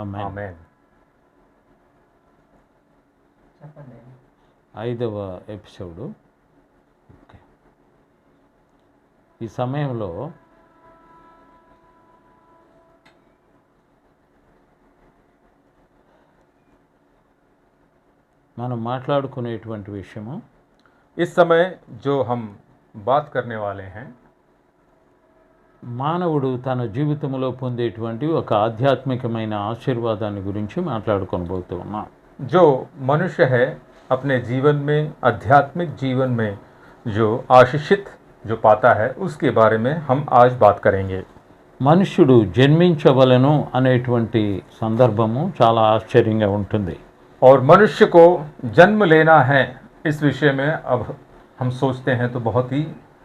ఆమేన్. ఆమేన్. 5వ episode. Okay. ఈ సమయంలో మనం మాట్లాడుకునేటువంటి విషయము इस समय जो हम बात करने वाले हैं, మానవుడు తన జీవితంలో పొందేటువంటి ఒక ఆధ్యాత్మికమైన ఆశీర్వాదాన్ని గురించి మాట్లాడుకొనబోతూ ఉన్నాం. जो मनुष्य है अपने जीवन में, आध्यात्मिक जीवन में जो आशीषित जो पाता है, उसके बारे में हम आज बात करेंगे. మనుష్యుడు జన్మించవలెను అనేటువంటి సందర్భము చాలా ఆశ్చర్యంగా ఉంటుంది. और मनुष्य को जन्म लेना है, इस विषय में अब हम सोचते हैं तो बहुत ही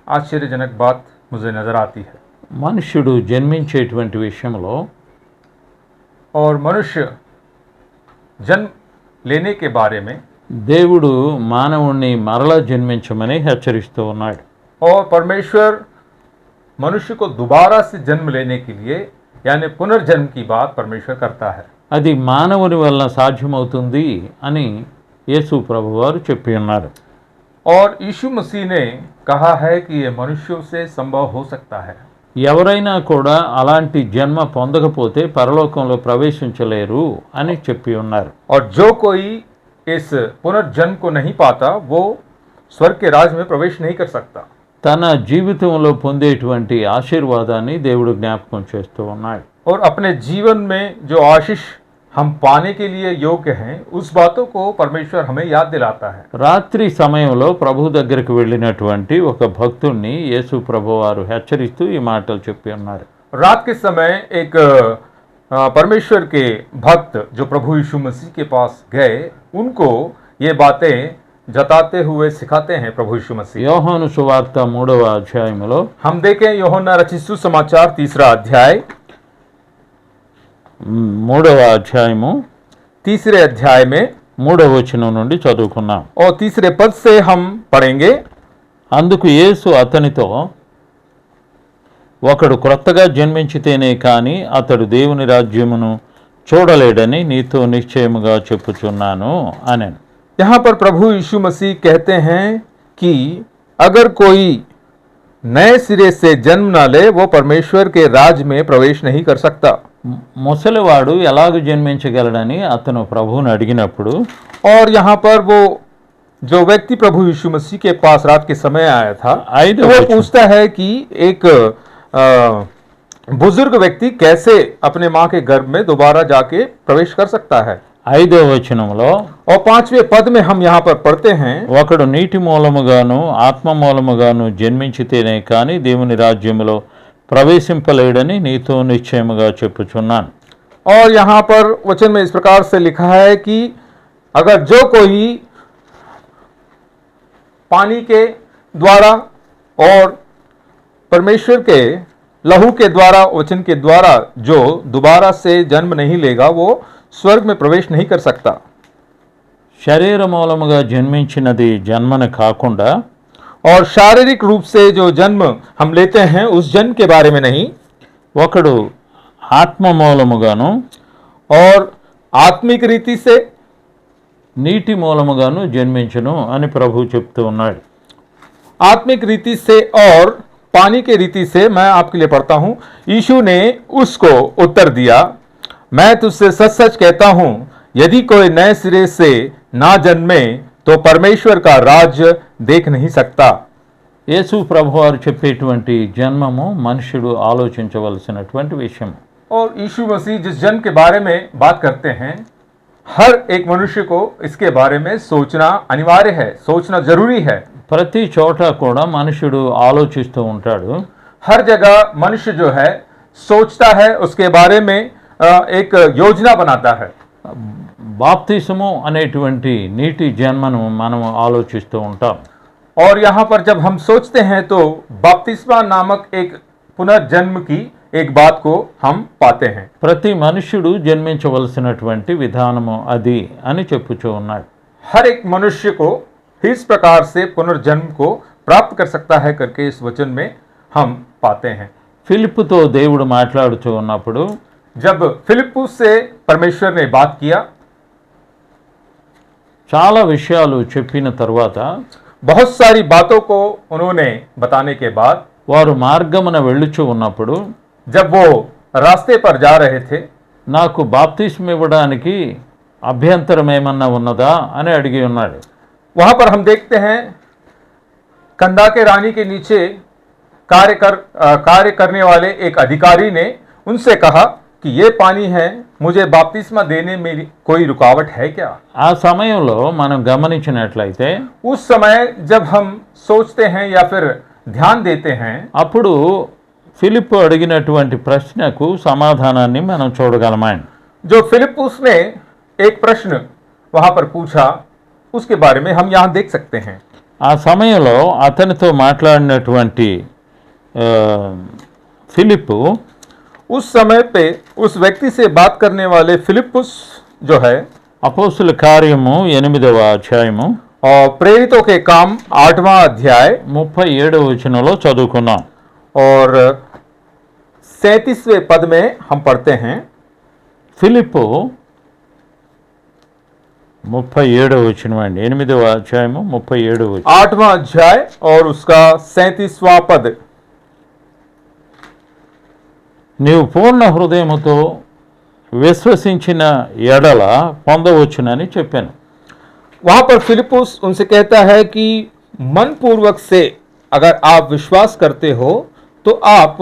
आश्चर्यजनक बात मुझे नज़र आती है. మనుష్యుడు జన్మించేటువంటి విషయంలో और मनुष्य जन्म लेने के बारे में దేవుడు మానవుణ్ణి మరలా జన్మించమని హెచ్చరిస్తూ ఉన్నాడు. और परमेश्वर मनुष्य को दोबारा से जन्म लेने के लिए यानी पुनर्जन्म की बात परमेश्वर करता है. అది మానవుని వలన సాధ్యమవుతుంది అని యేసు ప్రభువారు చెప్పి ఉన్నారు. और यीशु मसीह ने कहा है कि ये मनुष्यों से संभव हो सकता है. ఎవరైనా కూడా అలాంటి జన్మ పొందకపోతే పరలోకంలో ప్రవేశించలేరు అని చెప్పి ఉన్నారు. और जो कोई इस पुनर्जन्म को नहीं पाता वो स्वर्ग के राज में प्रवेश नहीं कर सकता. తన జీవితంలో పొందేటువంటి ఆశీర్వాదాన్ని దేవుడు జ్ఞాపకం చేస్తూ ఉన్నాడు. और अपने जीवन में जो आशीष हम पाने के लिए योग्य हैं, उस बातों को परमेश्वर हमें याद दिलाता है. రాత్రి సమయంలో ప్రభు దగ్గరికి వెళ్ళినటువంటి ఒక భక్తుణ్ణి యేసు ప్రభువారు హెచ్చరిస్తూ ఈ మాటలు చెప్పి ఉన్నారు. रात के समय एक परमेश्वर के भक्त जो प्रभु यीशु मसीह के पास गए, उनको ये बातें जताते हुए सिखाते हैं प्रभु यीशु मसीह. యోహాను సువార్త 3వ అధ్యాయములో हम देखें यूहन्ना रचित सुसमाचार 3रा अध्याय, 3వ అధ్యాయము 3रे अध्याय में 3వ వచనం నుండి చదువుకున్నాం. और 3रे पद से हम पढ़ेंगे. అందుకు యేసు అతనితో, ఒకడు క్రొత్తగా జన్మించితేనే కాని అతడు దేవుని రాజ్యమును చూడలేడని నీతో నిశ్చయముగా చెప్పుచున్నాను అనెను. यहाँ पर प्रभु यीशु मसीह कहते हैं कि अगर कोई नए सिरे से जन्म ना ले वो परमेश्वर के राज में प्रवेश नहीं कर सकता. ముసలివాడు ఎలాగ జన్మించగలడని అతను ప్రభువుని అడిగినప్పుడు और यहाँ पर वो जो व्यक्ति प्रभु यीशु मसीह के पास रात के समय आया था, ఐదో तो वो వచనం. पूछता है कि एक बुजुर्ग व्यक्ति कैसे अपने माँ के गर्भ में दोबारा जाके प्रवेश कर सकता है. 5వ వచనంలో और 5वें पद में हम यहाँ पर पढ़ते हैं, ఒకడు నీటి మూలముగాను ఆత్మ మూలముగాను జన్మించితేనే కాని దేవుని రాజ్యములో ప్రవేశింపలేడని నీతో నిశ్చయముగా చెప్పుచున్నాను. और यहाँ पर वचन में इस प्रकार से लिखा है कि अगर जो कोई पानी के द्वारा और परमेश्वर के लहू के द्वारा, वचन के द्वारा जो दोबारा से जन्म नहीं लेगा वो स्वर्ग में प्रवेश नहीं कर सकता. శరీర మూలముగా జన్మించినది జన్మను కాకుండా और शारीरिक रूप से जो जन्म हम लेते हैं उस जन्म के बारे में नहीं, ఒకడు ఆత్మ మూలముగాను और आत्मिक रीति से నీటి మూలముగాను జన్మించును అని ప్రభు చెప్తూ ఉన్నాడు. आत्मिक रीति से और पानी के रीति से. मैं आपके लिए पढ़ता हूं. यीशु ने उसको उत्तर दिया, मैं तुझसे सच सच कहता हूं, यदि कोई नए सिरे से ना जन्मे तो परमेश्वर का राज्य देख नहीं सकता. యేసు ప్రభువారు చెప్పేటువంటి జన్మము మనుషుడు ఆలోచించవలసినటువంటి విషయం. और यीशु मसीह जिस जन्म के बारे में बात करते हैं, हर एक मनुष्य को इसके बारे में सोचना अनिवार्य है, सोचना जरूरी है. ప్రతి చోట కూడా మనుషుడు ఆలోచిస్తూ ఉంటాడు. हर जगह मनुष्य जो है सोचता है, उसके बारे में एक योजना बनाता है. బాప్తిసము అనేటువంటి నీటి జన్మను మనం ఆలోచిస్తూ ఉంటాం. और यहाँ पर जब हम सोचते हैं तो बपतिस्मा नामक एक पुनर्जन्म की एक बात को हम पाते हैं. ప్రతి మనుష్యుడు జన్మించవలసినటువంటి విధానము అది అని చెప్పుచూ ఉన్నాడు. हर एक मनुष्य को इस प्रकार से पुनर्जन्म को प्राप्त कर सकता है करके इस वचन में हम पाते हैं. ఫిలిప్పుతో దేవుడు మాట్లాడుతూ ఉన్నప్పుడు जब फिलिप्पुस से परमेश्वर ने बात किया, చాలా విషయాలు చెప్పిన తర్వాత बहुत सारी बातों को उन्होंने बताने के बाद వారు మార్గమున వెళ్ళుచు ఉన్నప్పుడు जब वो रास्ते पर जा रहे थे, నాకు బాప్తిస్మ ఇవ్వడానికి అభ్యంతరం ఏమన్నా ఉన్నదా అని అడిగి ఉన్నాడు. वहां पर हम देखते हैं कंधा के रानी के नीचे कार्य करने वाले एक अधिकारी ने उनसे कहा कि ये पानी है, मुझे बपतिस्मा देने में कोई रुकावट है क्या? ఆ సమయంలో మనం గమనించినట్లయితే उस समय जब हम सोचते हैं या फिर ध्यान देते हैं, అప్పుడు ఫిలిప్పు అడిగినటువంటి ప్రశ్నకు సమాధానాన్ని మనం చూడగలమండి. जो फिलिप्पुस ने एक प्रश्न वहां पर पूछा, उसके बारे में हम यहां देख सकते हैं. ఆ సమయంలో అతనితో మాట్లాడినటువంటి ఫిలిప్పు उस समय पे उस व्यक्ति से बात करने वाले फिलिप्पुस जो है, అపోస్తుల కార్యము 8వ అధ్యాయము और प्रेरितों के काम 8वां अध्याय 37వ వచనంలో చదువుకున్నాం. और 37वें पद में हम पढ़ते हैं. ఫిలిప్పు 37వ వచనం అండి, 8వ అధ్యాయము 37వ వచనం. 8वां अध्याय और उसका 37वां पद. నీవు పూర్ణ హృదయముతో విశ్వసించిన ఎడల పొందవచ్చునని చెప్పాను. वहां पर फिलिप्पुस उनसे कहता है कि मन पूर्वक से अगर आप विश्वास करते हो तो आप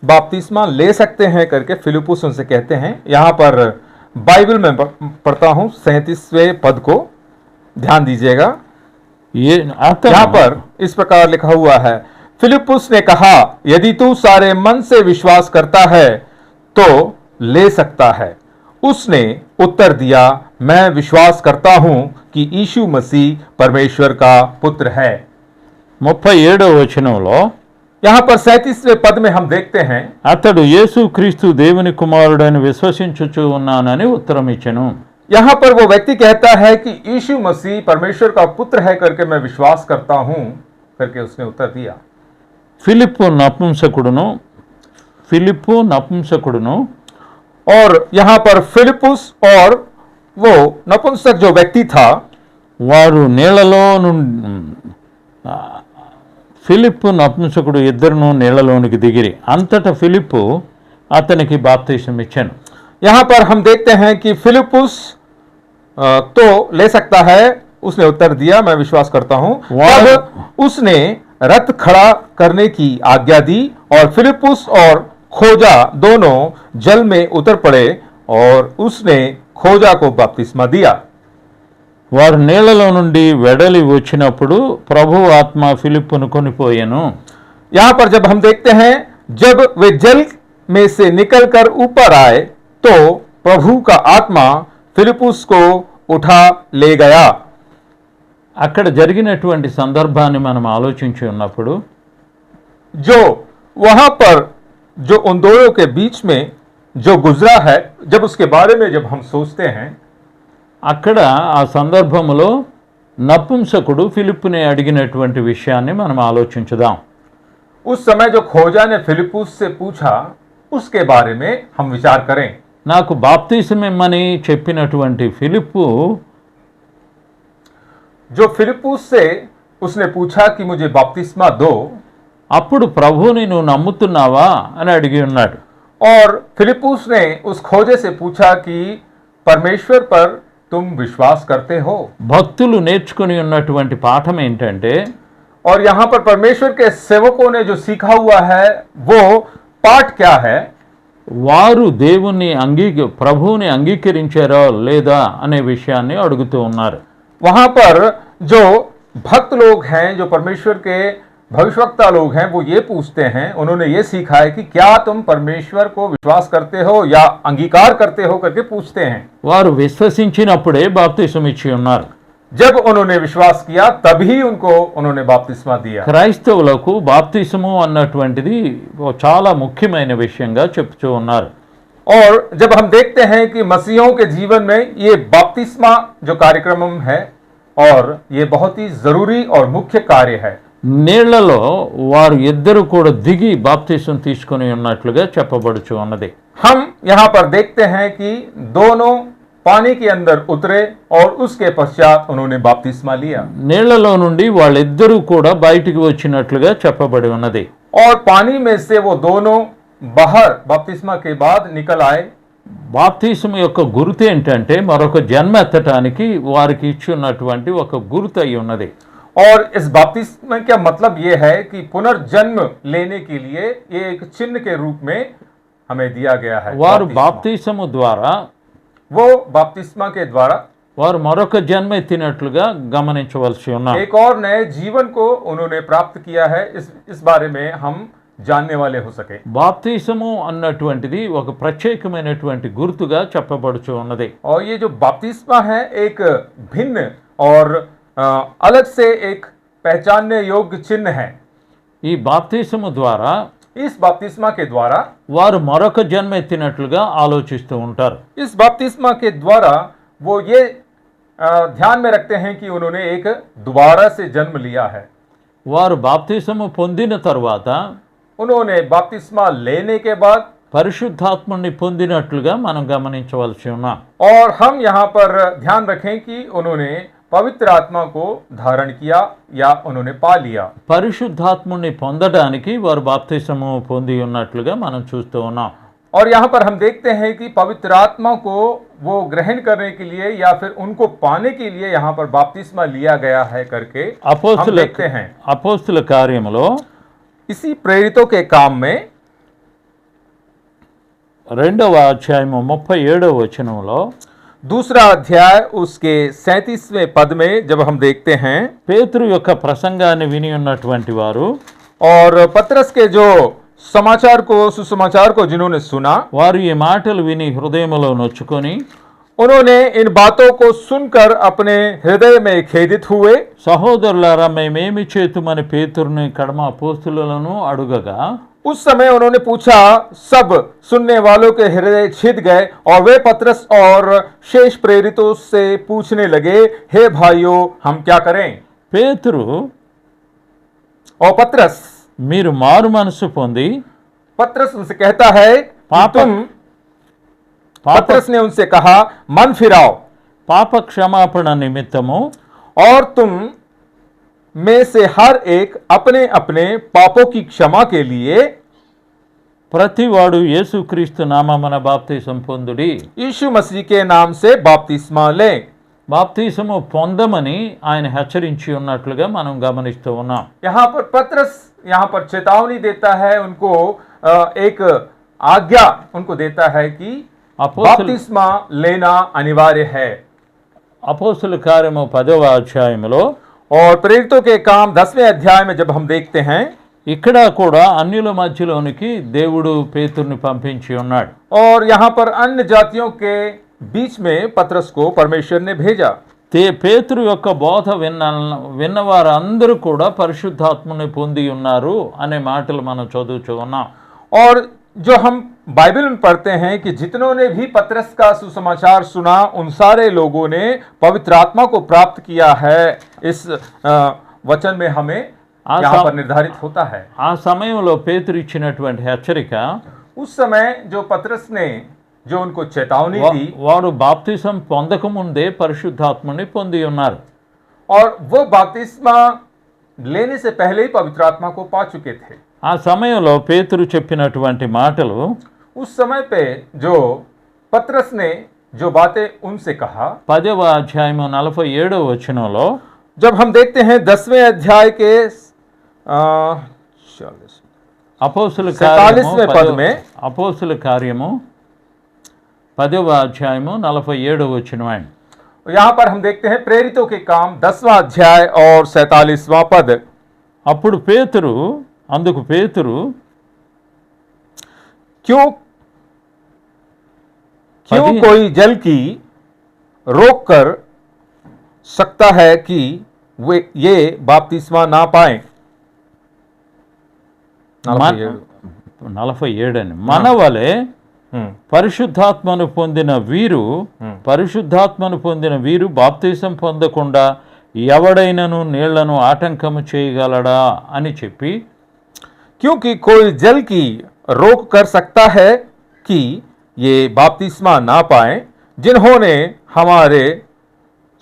बपतिस्मा ले सकते हैं करके फिलिप्पुस उनसे कहते हैं. यहां पर बाइबल में पढ़ता हूं 37वें पद को, ध्यान दीजिएगा. यहां पर इस प्रकार लिखा हुआ है, फिलिप्पुस ने कहा, यदि तू सारे मन से विश्वास करता है तो ले सकता है. उसने उत्तर दिया, मैं विश्वास करता हूं कि यीशु मसीह परमेश्वर का पुत्र है. 37వ వచనంలో यहां पर 37वें पद में हम देखते हैं, అతడు యేసుక్రీస్తు దేవుని కుమారుడని విశ్వసించుచు ఉన్నానని ఉత్తరం ఇచ్చెను. यहां पर वो व्यक्ति कहता है कि यीशु मसीह परमेश्वर का पुत्र है करके मैं विश्वास करता हूं करके उसने उत्तर दिया. ఫిలిప్పు నపుంసకుడును और यहां पर फिलिप्पुस और वो नपुंसक जो व्यक्ति था, వారు నీళ్లలో ఫిలిప్పు నపుంసకుడు ఇద్దరును నీళ్లలోనికి దిగిరి. అంతటా ఫిలిప్పు అతనికి బాప్తిసం ఇచ్చాను. यहां पर हम देखते हैं कि फिलिप्पुस तो ले सकता है, उसने उत्तर दिया, मैं विश्वास करता हूं. तब उसने रथ खड़ा करने की आज्ञा दी और फिलिप्पुस और खोजा दोनों जल में उतर पड़े और उसने खोजा को बपतिस्मा दिया. వారు నీళ్లలో నుండి వెడలి వచ్చినప్పుడు ప్రభు ఆత్మ ఫిలిప్పును కొనిపోయాను. यहां पर जब हम देखते हैं, जब वे जल में से निकलकर ऊपर आए तो प्रभु का आत्मा फिलिप्पुस को उठा ले गया. అక్కడ జరిగినటువంటి సందర్భాన్ని మనం ఆలోచించి ఉన్నప్పుడు जो वहां पर जो उन दोनों के बीच में जो गुजरा है, जब उसके बारे में जब हम सोचते हैं, అక్కడ ఆ సందర్భములో నపుంసకుడు ఫిలిప్పుని అడిగినటువంటి విషయాన్ని మనం ఆలోచించుదాం. उस समय जो खोजा ने फिलिप्पुस से पूछा, उसके बारे में हम विचार करें. నాకు బాప్తిసం ఇమ్మని చెప్పినటువంటి ఫిలిప్పు जो फिलिप्पुस से उसने पूछा कि मुझे बपतिस्मा दो, అప్పుడు ప్రభువుని నువ్వు నమ్ముతున్నావా అని అడిగి ఉన్నాడు. और फिलिप्पुस ने उस खोजे से पूछा कि परमेश्वर पर तुम विश्वास करते हो. భక్తులు నేర్చుకుని ఉన్నటువంటి పాఠం ఏంటంటే और यहां पर परमेश्वर के सेवकों ने जो सीखा हुआ है वो पाठ क्या है, వారు దేవుణ్ణి ప్రభువుని అంగీకరించారో లేదా అనే విషయాన్ని అడుగుతూ ఉన్నారు. वहां पर जो भक्त लोग हैं, जो परमेश्वर के भविष्यवक्ता लोग हैं, वो ये पूछते हैं, उन्होंने ये सीखा है कि क्या तुम परमेश्वर को विश्वास करते हो या अंगीकार करते हो करके पूछते हैं. వారు విశ్వసించినప్పుడే బాప్తిసం ఇచ్చి ఉన్నారు. जब उन्होंने विश्वास किया तभी उन्होंने बपतिस्मा दिया. క్రైస్తవులకు బాప్తిసము అన్నటువంటిది చాలా ముఖ్యమైన విషయంగా చెప్తూ ఉన్నారు. और जब हम देखते हैं कि मसीहों के जीवन में ये बपतिस्मा जो कार्यक्रम है और ये बहुत ही जरूरी और मुख्य कार्य है, నీళ్లలో వారు ఇద్దరు కూడా దిగి బాప్తీసం తీసుకొని ఉన్నట్లుగా చెప్పబడుచు ఉన్నది. हम यहाँ पर देखते हैं कि दोनों पानी के अंदर उतरे और उसके पश्चात उन्होंने बपतिस्मा लिया నీళ్లలో నుండి వాళ్ళిద్దరూ కూడా బయటికి వచ్చినట్లుగా చెప్పబడి ఉన్నది. और पानी में से वो दोनों बाहर बपतिस्मा के बाद निकल आए. బాప్తీసం యొక్క గుర్తు ఏంటంటే మరొక జన్మ ఎత్తటానికి వారికి ఇచ్చి ఉన్నటువంటి ఒక గుర్తు అయి ఉన్నది. और इस बपतिस्मा का मतलब ये है कि पुनर्जन्म लेने के लिए ये एक चिन्ह के रूप में हमें दिया गया है. వారు बपतिस्मा। బాప్తీసము ద్వారా वो बपतिस्मा के द्वारा వారు మరొక జన్మ ఎత్తినట్లుగా గమనించవలసి ఉన్నారు. एक और नए जीवन को उन्होंने प्राप्त किया है. इस बारे में हम जानने वाले हो सके. బాప్తీసము అన్నటువంటిది ఒక ప్రత్యేకమైనటువంటి గుర్తుగా చెప్పబడుచు ఉన్నది. और ये जो बपतिस्मा है एक भिन्न और अलग से एक पहचानने योग्य चिन्ह है. ఈ బాప్తీసము ద్వారా इस बपतिस्मा के द्वारा వారు మరొక జన్మ ఎత్తినట్లుగా ఆలోచిస్తూ ఉంటారు. इस बपतिस्मा के द्वारा वो ये ध्यान में रखते हैं कि उन्होंने एक दोबारा से जन्म लिया है. వారు బాప్తీసము పొందిన తరువాత उन्होंने बपतिस्मा लेने के बाद పరిశుద్ధాత్ముని పొందినట్లుగా మనం గమనించవలసి ఉన్నాం. और हम यहाँ पर ध्यान रखें कि उन्होंने पवित्र आत्मा को धारण किया या उन्होंने पा लिया. పరిశుద్ధాత్ముని పొందడానికి వారు బాప్తీసము పొంది ఉన్నట్లుగా మనం చూస్తూ ఉన్నాం. और यहाँ पर हम देखते हैं कि पवित्र आत्मा को वो ग्रहण करने के लिए या फिर उनको पाने के लिए यहाँ पर बपतिस्मा लिया गया है करके हम అపోస్తుల देखते हैं. అపోస్తుల కార్యములో इसी प्रेरितों के काम में 2వ అధ్యాయము 37వ వచనంలో दूसरा अध्याय उसके 37वें पद में जब हम देखते हैं పేతురు యొక్క ప్రసంగాన్ని విని ఉన్నటువంటి వారు और पतरस के जो समाचार को सुसमाचार को जिन्होंने सुना వారు ఈ మాటలు విని హృదయములో నొచ్చుకొని उन्होंने इन बातों को सुनकर अपने हृदय में खेदित हुए. సహోదరులారా మేమేమి చేతుమని పేతురుని కడమ అపోస్తులను అడుగగా उस समय उन्होंने पूछा. सब सुनने वालों के हृदय छिद गए और वे पतरस और शेष प्रेरितों से पूछने लगे, हे भाइयों हम क्या करें. పేతురు और पतरस మీరు మారు మనసు పొంది उनसे कहता है कि तुम पतरस ने उनसे कहा मन फिराओ పాప క్షమాపణ నిమిత్తము और तुम में से हर एक अपने अपने पापों की क्षमा के लिए ప్రతివాడు యేసుక్రీస్తు నామమున బాప్తీసం పొందుడి. यीशु मसीह के नाम से बपतिस्मा लें. బాప్తీసము పొందమని ఆయన హెచ్చరించి ఉన్నట్లుగా మనం గమనిస్తూ ఉన్నాం. यहाँ पर पतरस यहाँ पर चेतावनी देता है उनको, एक आज्ञा उनको देता है कि बपतिस्मा लेना अनिवार्य है. అపోస్తుల కార్యము 10వ అధ్యాయములో और प्रेरितों के काम 10वें अध्याय में जब हम देखते हैं ఇక్కడ కూడా అన్యుల మధ్యలోనికి దేవుడు పేతురుని పంపించి ఉన్నాడు. और यहाँ पर अन्य जातियों के बीच में पतरस को परमेश्वर ने भेजा. పేతురు యొక్క బోధ విన్నవారందరూ కూడా పరిశుద్ధాత్మని పొంది ఉన్నారు అనే మాటలు మనం చదువుతూ ఉన్నాం. और जो हम बाइबल में पढ़ते हैं कि जितनों ने भी पतरस का सुसमाचार सुना उन सारे लोगों ने पवित्र आत्मा को प्राप्त किया है. इस वचन में हमें यहाँ पर निर्धारित होता है. ఆ సమయంలో పేతురు ఇచ్చినటువంటి హెచ్చరిక उस समय जो पतरस ने जो उनको चेतावनी दी వారు బాప్తిసం పొందక ముందే పరిశుద్ధాత్మని పొంది ఉన్నారు. और वो बपतिस्मा लेने से पहले ही पवित्र आत्मा को पा चुके थे. ఆ సమయంలో పేతురు చెప్పినటువంటి మాటలు उस समय पे जो पतरस ने जो बातें उनसे कहा 10వ అధ్యాయము 47వ వచనంలో जब हम देखते हैं 10वें अध्याय के అపోస్తుల 47वें पद में అపోస్తుల కార్యము 10వ అధ్యాయము 47వ వచనం. यहाँ पर हम देखते हैं प्रेरितों के काम 10वां अध्याय और 47वां पद. అప్పుడు అందుకు పేతురు क्यों कोई जल की रोक कर सकता है कि वे ये बपतिस्मा ना पाए. 47 అని మన వలె పరిశుద్ధాత్మను పొందిన వీరు బాప్తిసం పొందకుండా ఎవడైనను నీళ్లను ఆటంకము చేయగలడా అని చెప్పి, क्योंकि कोई जल की रोक कर सकता है कि ये बपतिस्मा ना पाए जिन्होंने हमारे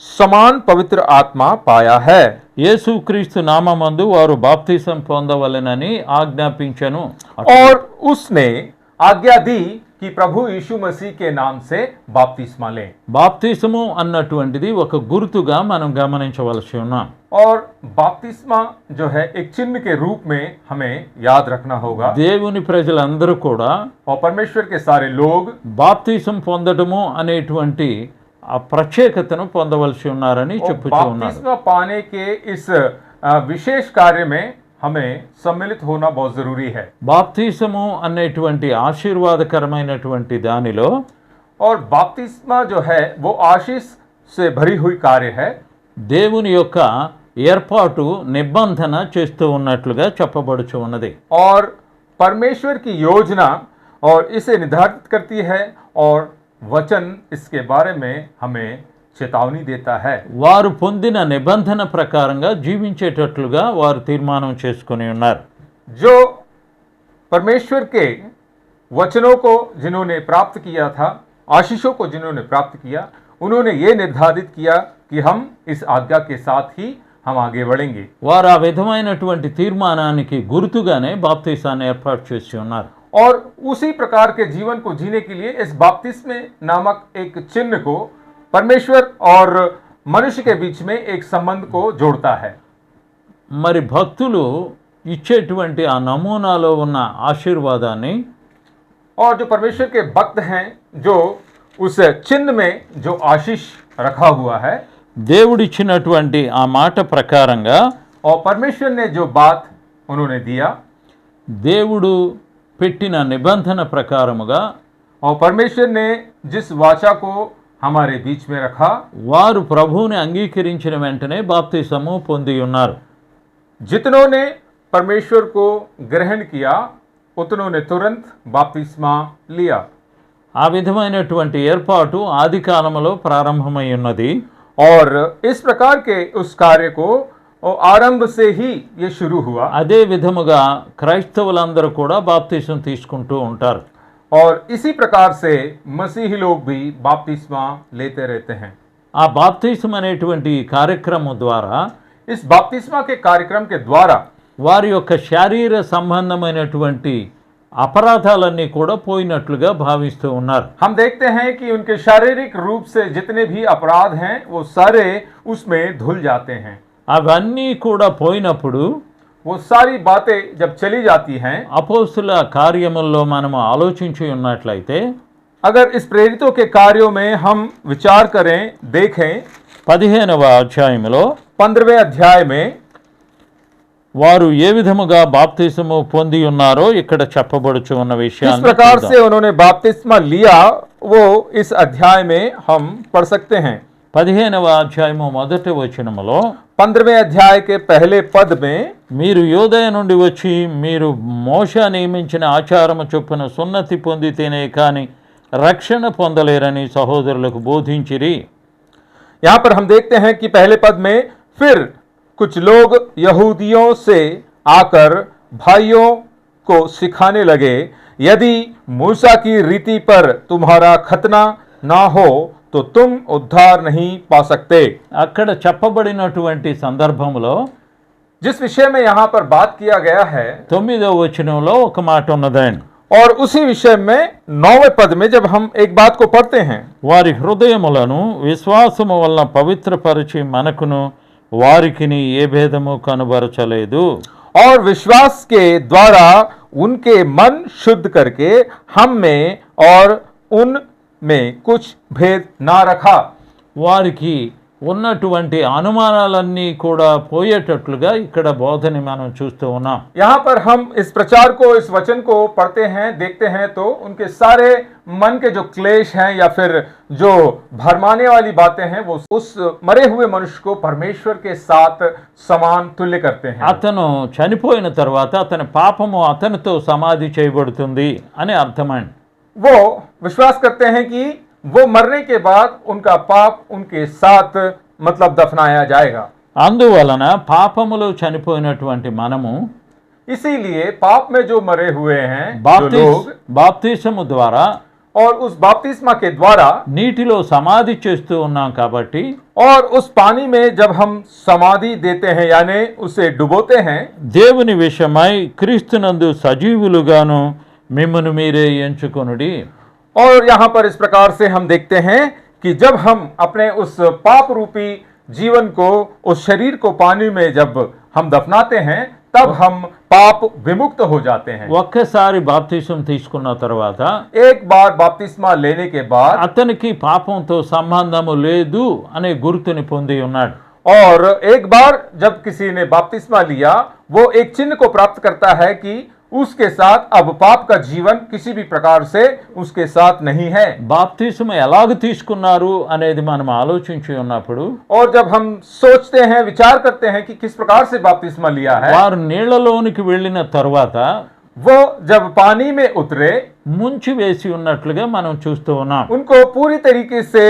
समान पवित्र आत्मा पाया है। యేసుక్రీస్తు నామమందు వారు బాప్తిసం పొందవలెనని ఆజ్ఞాపించెను. और उसने आज्ञा दी कि प्रभु यीशु मसीह के नाम से बपतिस्मा लें। బాప్తిసము అన్నటువంటిది ఒక గుర్తుగా మనం గమనించవలసి ఉన్నాం. और बपतिस्मा जो है एक चिन्ह के रूप में हमें याद रखना होगा। దేవుని ప్రజలందరూ కూడా और परमेश्वर के सारे लोग బాప్తిసం పొందడము అనేటువంటి ఆ ప్రత్యేకతను పొందవలసి ఉన్నారని చెప్పుచూ ఉన్నారు. बपतिस्मा पाने के इस विशेष कार्य में हमें सम्मिलित होना बहुत जरूरी है। బాప్తిసము అనేటువంటి ఆశీర్వాదకరమైనటువంటి దానిలో और बपतिस्मा जो है वो आशीष से भरी हुई कार्य है। దేవుని యొక్క ఏర్పాటు నిబంధన చేస్తూ ఉన్నట్లుగా చెప్పబడుచు ఉన్నది. और परमेश्वर की योजना और इसे निर्धारित करती है और वचन इसके बारे में हमें चेतावनी देता है। వారు పొందిన నిబంధన ప్రకారంగా జీవించేటట్లుగా వారు తీర్మానం చేసుకుని ఉన్నారు. जो परमेश्वर के वचनों को जिन्होंने प्राप्त किया था, आशीषों को जिन्होंने प्राप्त किया, उन्होंने ये निर्धारित किया कि हम इस आज्ञा के साथ ही हम आगे बढ़ेंगे। వారు ఆ విధమైనటువంటి తీర్మానానికి గుర్తుగానే బాప్తిసాన్ని ఏర్పాటు చేసి ఉన్నారు. और उसी प्रकार के जीवन को जीने के लिए इस बपतिस्मे नामक एक चिन्ह को परमेश्वर और मनुष्य के बीच में एक संबंध को जोड़ता है। మరి భక్తులు ఇచ్చేటువంటి ఆ నమూనాలో ఉన్న ఆశీర్వాదాన్ని और जो परमेश्वर के भक्त हैं जो उस चिन्ह में जो आशीष रखा हुआ है, దేవుడిచ్చినటువంటి ఆ మాట ప్రకారంగా और परमेश्वर ने जो बात उन्होंने दिया, దేవుడు పెట్టిన నిబంధన ప్రకారముగా और परमेश्वर ने जिस वाचा को हमारे बीच में रखा, వారు ప్రభువుని అంగీకరించిన వెంటనే బాప్తిసము పొంది ఉన్నారు. जितनों ने परमेश्वर को ग्रहण किया उतनों ने तुरंत बपतिस्मा लिया। ఆ విధమైనటువంటి ఏర్పాటు ఆది కాలములో ప్రారంభమై ఉన్నది. और इस प्रकार के उस कार्य को आरंभ से ही ये शुरू हुआ। అదే విధముగా క్రైస్తవులందరూ కూడా బాప్తిసం తీసుకుంటూ ఉంటారు. और इसी प्रकार से मसीही लोग भी बपतिस्मा लेते रहते हैं। ఆ బాప్తిసం అనేటువంటి ఈ కార్యక్రమం ద్వారా इस बपतिस्मा के कार्यक्रम के द्वारा వారి యొక్క శారీర సంబంధమైనటువంటి అపరాధాలన్నీ కూడా పోయినట్లుగా భావిస్తూ ఉన్నారు. हम देखते हैं कि उनके शारीरिक रूप से जितने भी अपराध हैं वो सारे उसमें धुल जाते हैं। అవన్నీ కూడా పోయినప్పుడు वो सारी बातें जब चली जाती हैं, అపోస్తుల కార్యముల్లో మనము ఆలోచించి ఉన్నట్లయితే अगर इस प्रेरितों के कार्यों में हम विचार करें, देखें 15వ అధ్యాయములో 15वें अध्याय में వారు ఏ విధముగా బాప్తిసము పొంది ఉన్నారో ఇక్కడ చెప్పబడుచు ఉన్న किस విషయాన్ని प्रकार చూద్దాం. से उन्होंने बपतिस्मा लिया वो इस अध्याय में हम पढ़ सकते हैं। 15వ అధ్యాయము మొదటి వచనములో 15वें अध्याय के पहले पद में మీరు యోదయ నుండి వచ్చి మీరు మోషే నియమించిన ఆచారము చొప్పున సున్నతి పొందితేనే కాని రక్షణ పొందలేరని సహోదరులకు బోధించిరి. यहाँ पर हम देखते हैं कि पहले पद में फिर कुछ लोग यहूदियों से आकर भाइयों को सिखाने लगे, यदि मूसा की रीति पर तुम्हारा खतना ना हो तो तुम उद्धार नहीं पा सकते। అక్కడ చెప్పబడినటువంటి సందర్భంలో जिस विषय में यहाँ पर बात किया गया है, 9వ వచనంలో ఒక మాట ఉన్నదండి. और उसी विषय में 9वें पद में जब हम एक बात को पढ़ते हैं, వారి హృదయములను విశ్వాసము వలన పవిత్రపరిచి మనకును వారికిని ఏ భేదము కనుబరచలేదు. और विश्वास के द्वारा उनके मन शुद्ध करके हम में और उन में कुछ भेद ना रखा। వారికి ఉన్నటువంటి అనుమానాలన్నీ కూడా పోయేటట్లుగా ఇక్కడ బోధని మనం చూస్తూ ఉన్నాం. यहाँ पर हम इस प्रचार को, इस वचन को पढ़ते हैं, देखते हैं तो उनके सारे मन के जो क्लेश हैं या फिर जो भरमाने वाली बातें हैं वो उस मरे हुए मनुष्य को परमेश्वर के साथ समान तुल्य करते हैं। అతను చనిపోయిన తర్వాత అతని పాపము అతనితో సమాధి చేయబడుతుంది అని అర్థమండి. वो विश्वास करते हैं कि वो मरने के बाद उनका पाप उनके साथ मतलब दफनाया जाएगा। అందువలన పాపములో చనిపోయినటువంటి మనము इसीलिए पाप में जो मरे हुए हैं जो लोग, బాప్తిసము ద్వారా और उस बपतिस्मा के द्वारा నీటిలో సమాధి చేస్తూ ఉన్నాం కాబట్టి और उस पानी में जब हम समाधि देते हैं यानी उसे डुबोते हैं, దేవుని విషయమై క్రీస్తునందు సజీవులుగాను మిమ్మును మీరే ఎంచుకొనుడి. और यहाँ पर इस प्रकार से हम देखते हैं कि जब हम अपने उस पाप रूपी जीवन को, उस शरीर को पानी में जब हम दफनाते हैं, तब हम पाप विमुक्त हो जाते हैं। ఒక్కసారి బాప్తిసం తీసుకున్న తర్వాత एक बार बपतिस्मा लेने के बाद అతనికి పాపంతో సంబంధము లేదు అనే గుర్తుని పొంది ఉన్నాడు. और एक बार जब किसी ने बपतिस्मा लिया, वो एक चिन्ह को प्राप्त करता है कि उसके साथ अब पाप का जीवन किसी भी प्रकार से उसके साथ नहीं है। బాప్తిసం ఎలాగ తీసుకున్నారు అనేది మనం ఆలోచించి ఉన్నప్పుడు और जब हम सोचते हैं, विचार करते हैं कि किस प्रकार से बपतिस्मा लिया है, వారు నీళ్లలోనికి వెళ్ళిన తరువాత वो जब पानी में उतरे, ముంచి వేసి ఉన్నట్లుగా మనం చూస్తూ ఉన్నాం. उनको पूरी तरीके से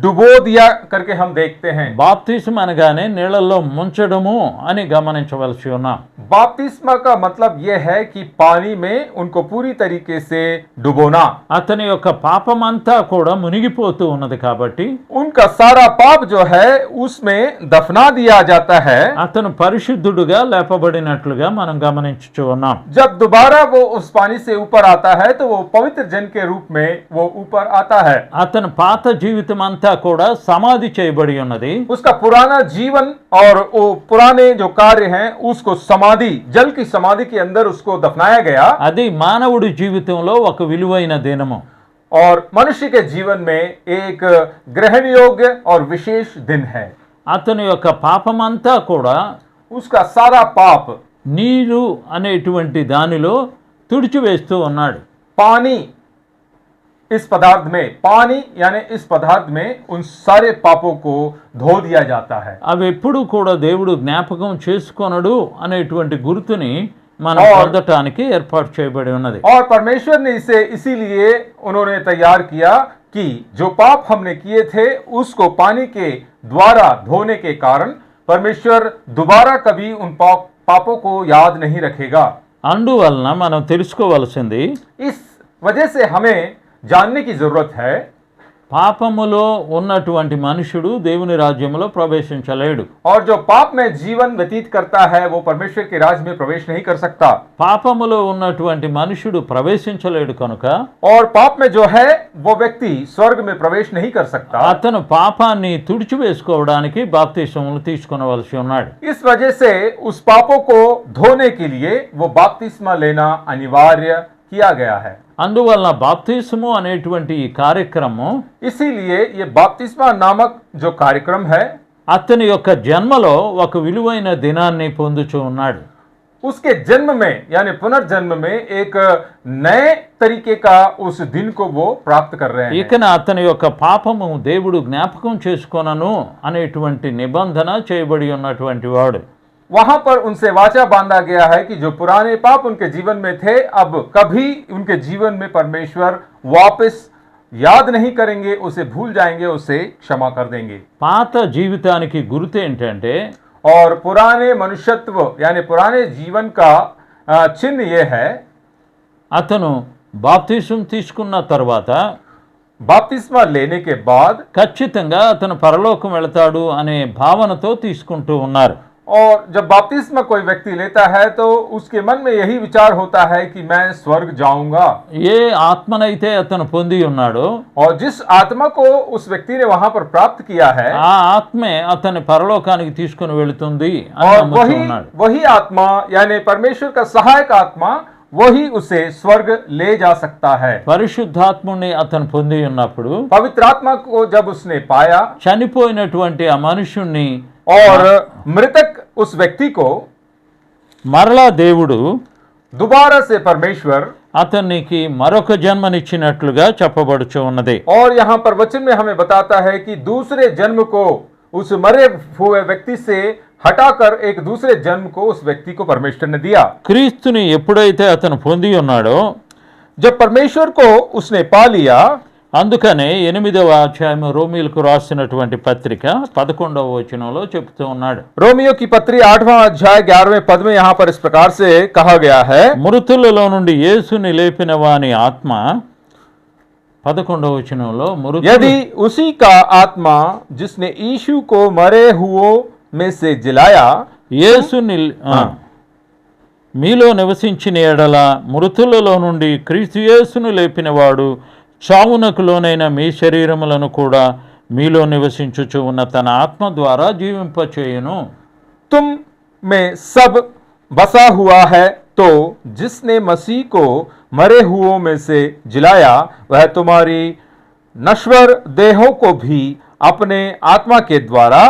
डुबो दिया करके हम देखते हैं। బాప్తిసం అనగానే నీళ్లలో ముంచడము అని గమనించవలసి ఉన్నాం. बपतिस्मा का मतलब यह है कि पानी में उनको पूरी तरीके से डुबोना। అతని యొక్క పాపమంతా కూడా మునిగిపోతూ ఉన్నది కాబట్టి उनका सारा पाप जो है उसमें दफना दिया जाता है। అతను పరిశుద్ధుడుగా లేపబడినట్లుగా మనం గమనించుచూ ఉన్నాం. जब दोबारा वो उस पानी से ऊपर आता है तो वो पवित्र जन के रूप में वो ऊपर आता है। అతని పాత జీవితం అంతా కూడా సమాధి చేయబడి ఉన్నది. उसका पुराना जीवन और वो पुराने जो कार्य हैं उसको समाधि, जल की समाधि के अंदर उसको दफनाया गया। అది మానవుడి జీవితంలో ఒక విలువైన దినము. और मनुष्य के जीवन में एक ग्रहण योग्य और विशेष दिन है। అతని యొక్క పాపమంతా కూడా उसका सारा पाप నీరు అనేటువంటి దానిలో తుడిచివేస్తూ ఉన్నాడు. पानी, इस पदार्थ में, पानी यानी इस पदार्थ में उन सारे पापों को धो दिया जाता है। అవి ఎప్పుడు కూడా దేవుడు జ్ఞాపకం చేసుకొనడు అనేటువంటి గుర్తుని మనం పొందటానికి ఏర్పాటు చేయబడి ఉన్నది. और परमेश्वर ने इसे इसीलिए उन्होंने तैयार किया कि जो पाप हमने किए थे उसको पानी के द्वारा धोने के कारण परमेश्वर दोबारा कभी उन पापों को याद नहीं रखेगा। అందువలన మనం తెలుసుకోవలసింది इस वजह से हमें जानने की जरूरत है, పాపములో ఉన్నటువంటి మనుషుడు దేవుని రాజ్యంలో ప్రవేశించలేడు. और जो पाप में जीवन व्यतीत करता है वो परमेश्वर के राज्य में प्रवेश नहीं कर सकता। పాపములో ఉన్నటువంటి మనుషుడు ప్రవేశించలేడు కనుక और पाप में जो है वो व्यक्ति स्वर्ग में प्रवेश नहीं कर सकता। అతను పాపాన్ని తుడిచివేసుకోవడానికి బాప్తిసములు తీసుకొనవలసి ఉన్నాడు. इस वजह से उस पापों को धोने के लिए वो बपतिस्मा लेना अनिवार्य किया गया है। అందువలన బాప్తిసము అనేటువంటి ఈ కార్యక్రమం इसीलिए ये बपतिस्मा नामक जो कार्यक्रम है అతని యొక్క జన్మలో ఒక విలువైన దినాన్ని పొందుచూ ఉన్నాడు. उसके जन्म में यानी पुनर्जन्म में एक नए तरीके का उस दिन को वो प्राप्त कर रहे हैं। ఇకన అతని యొక్క పాపము దేవుడు జ్ఞాపకం చేసుకొనను అనేటువంటి నిబంధన చేయబడి ఉన్నటువంటి వాడు. वहां पर उनसे वाचा बांधा गया है कि जो पुराने पाप उनके जीवन में थे अब कभी उनके जीवन में परमेश्वर वापस याद नहीं करेंगे, उसे भूल जाएंगे, उसे क्षमा कर देंगे। పాత జీవితానికి గుర్తు ఏంటంటే और पुराने मनुष्यत्व यानी पुराने जीवन का चिन्ह ये है, అతను బాప్తిసం తీసుకున్న తర్వాత बपतिस्मा लेने के बाद ఖచ్చితంగా అతను పరలోకం వెళతాడు అనే భావనతో తీసుకుంటూ ఉన్నారు. और जब बपतिस्मा कोई व्यक्ति लेता है तो उसके मन में यही विचार होता है कि मैं स्वर्ग जाऊंगा। ఏ ఆత్మనైతే అతను పొంది ఉన్నాడో और जिस आत्मा को उस व्यक्ति ने वहां पर प्राप्त किया है, ఆ ఆత్మే అతని పరలోకానికి తీసుకుని వెళుతుంది అని और నమ్ముతూ ఉన్నాడు. वही आत्मा यानी परमेश्वर का सहायक आत्मा वही उसे स्वर्ग ले जा सकता है। పరిశుద్ధాత్ముని అతను పొంది ఉన్నప్పుడు पवित्र आत्मा को जब उसने पाया చనిపోయినటువంటి ఆ మనుషుణ్ణి और मृतक उस व्यक्ति को మరలా దేవుడు दोबारा से परमेश्वर, అతనికి మరొక జన్మనిచ్చినట్లుగా చెప్పబడుచు ఉన్నది. और यहाँ पर वचन में हमें बताता है कि दूसरे जन्म को उस मरे हुए व्यक्ति से हटाकर एक दूसरे जन्म को उस व्यक्ति को परमेश्वर ने दिया। క్రీస్తుని ఎప్పుడైతే అతను పొంది ఉన్నాడో जब परमेश्वर को उसने पा लिया అందుకనే 8వ అధ్యాయం రోమీలకు రాసినటువంటి పత్రిక 11వ వచనంలో చెప్తూ ఉన్నాడు. रोमियो की पत्री 8वां अध्याय 11वें पद में यहाँ पर इस प्रकार से कहा गया है, మృతులలో నుండి యేసుని లేపిన వాని ఆత్మ 11వ వచనంలో यदि उसी का आत्मा जिसने यीशु को मरे हुओं में से जिलाया, యేసుని మీలో నివసించిన ఎడల మృతులలో నుండి క్రీస్తు యేసును లేపినవాడు చావునకు లోనైన మీ శరీరములను కూడా మీలో నివసించుచు ఉన్న తన ఆత్మ ద్వారా జీవింపచేయును. तुम में सब बसा हुआ है, तो जिसने मसीह को मरे हुओं में से जिलाया वह तुम्हारी नश्वर देहों को भी अपने आत्मा के द्वारा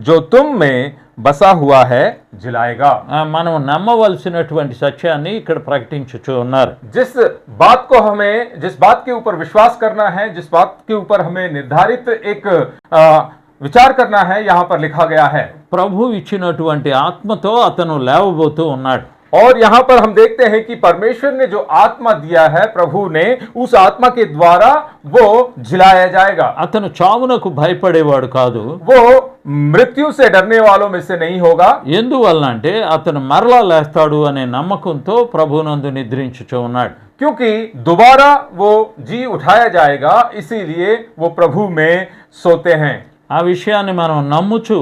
जो तुम में बसा हुआ है जिलाएगा। మనం నమ్మవలసినటువంటి సత్యాన్ని ఇక్కడ ప్రకటించుచు ఉన్నారు. जिस बात के ऊपर विश्वास करना है, जिस बात के ऊपर हमें निर्धारित एक विचार करना है, यहाँ पर लिखा गया है, ప్రభు ఇచ్చినటువంటి ఆత్మతో అతను లేవబోతూ ఉన్నాడు. और यहाँ पर हम देखते हैं कि परमेश्वर ने जो आत्मा दिया है, प्रभु ने उस आत्मा के द्वारा वो जिलाया जाएगा। అతను చావునకు భయపడేవాడు కాదు. वो मृत्यु से डरने वालों में से नहीं होगा। ఎందువల్ల అంటే అతను మరలా లేస్తాడు అనే నమ్మకంతో ప్రభునందు నిద్రించుచూ ఉన్నాడు. क्योंकि दोबारा वो जी उठाया जाएगा, इसीलिए वो प्रभु में सोते हैं। ఆ విషయాన్ని మనం నమ్ముచు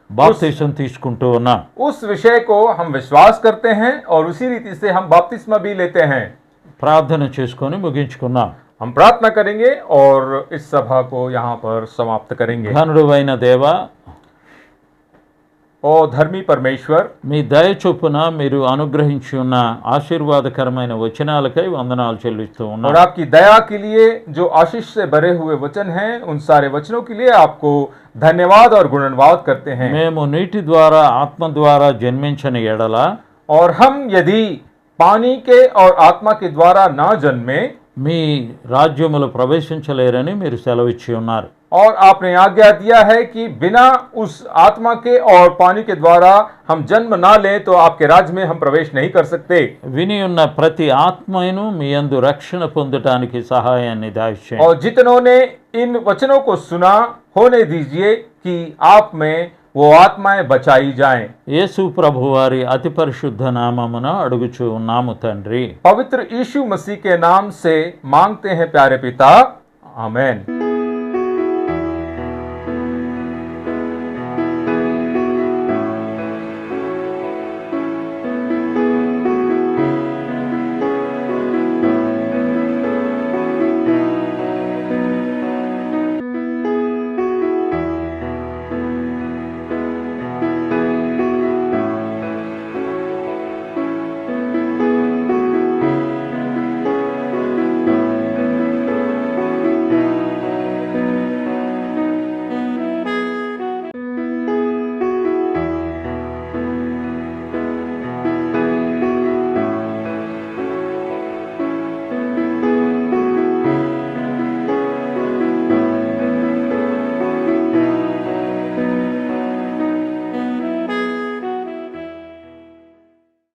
బాప్తిసం తీసుకుంటూ ఉన్నాం. उस विषय को हम विश्वास करते हैं और उसी रीति से हम बपतिस्मा भी लेते हैं। ప్రార్థన చేసుకొని ముగించుకున్నాం. हम प्रार्थना करेंगे और इस सभा को यहाँ पर समाप्त करेंगे। ఘనుడైన దేవా, ओ धर्मी परमेश्वर, మీ దయ చొప్పున మీరు అనుగ్రహించి ఉన్న ఆశీర్వాదకరమైన వచనాలకై వందనాలు చెల్లిస్తూ और ఉన్నాం. आपकी दया के लिए जो आशीष से भरे हुए वचन हैं, उन सारे वचनों के लिए आपको धन्यवाद और गुणवाद करते हैं। మేము నీటి ద్వారా ఆత్మ ద్వారా జన్మించని ఎడల और हम यदि पानी के और आत्मा के द्वारा ना जन्मे, మీ రాజ్యములో ప్రవేశించలేరని మీరు సెలవిచ్చి ఉన్నారు. और आपने आज्ञा दिया है कि बिना उस आत्मा के और पानी के द्वारा हम जन्म ना लें तो आपके राज्य में हम प्रवेश नहीं कर सकते। విని ఉన్న ప్రతి ఆత్మను మీ యందు రక్షణ పొందటానికి సహాయాన్ని దాయిచేయండి. और जितनों ने इन वचनों को सुना, होने दीजिए कि आप में वो आत्माएं बचाई जाएं। యేసు ప్రభువారి అతి పరిశుద్ధ నామమున అడుగుచూ ఉన్నాము తండ్రి. पवित्र यीशु मसीह के नाम से मांगते हैं प्यारे पिता, आमेन।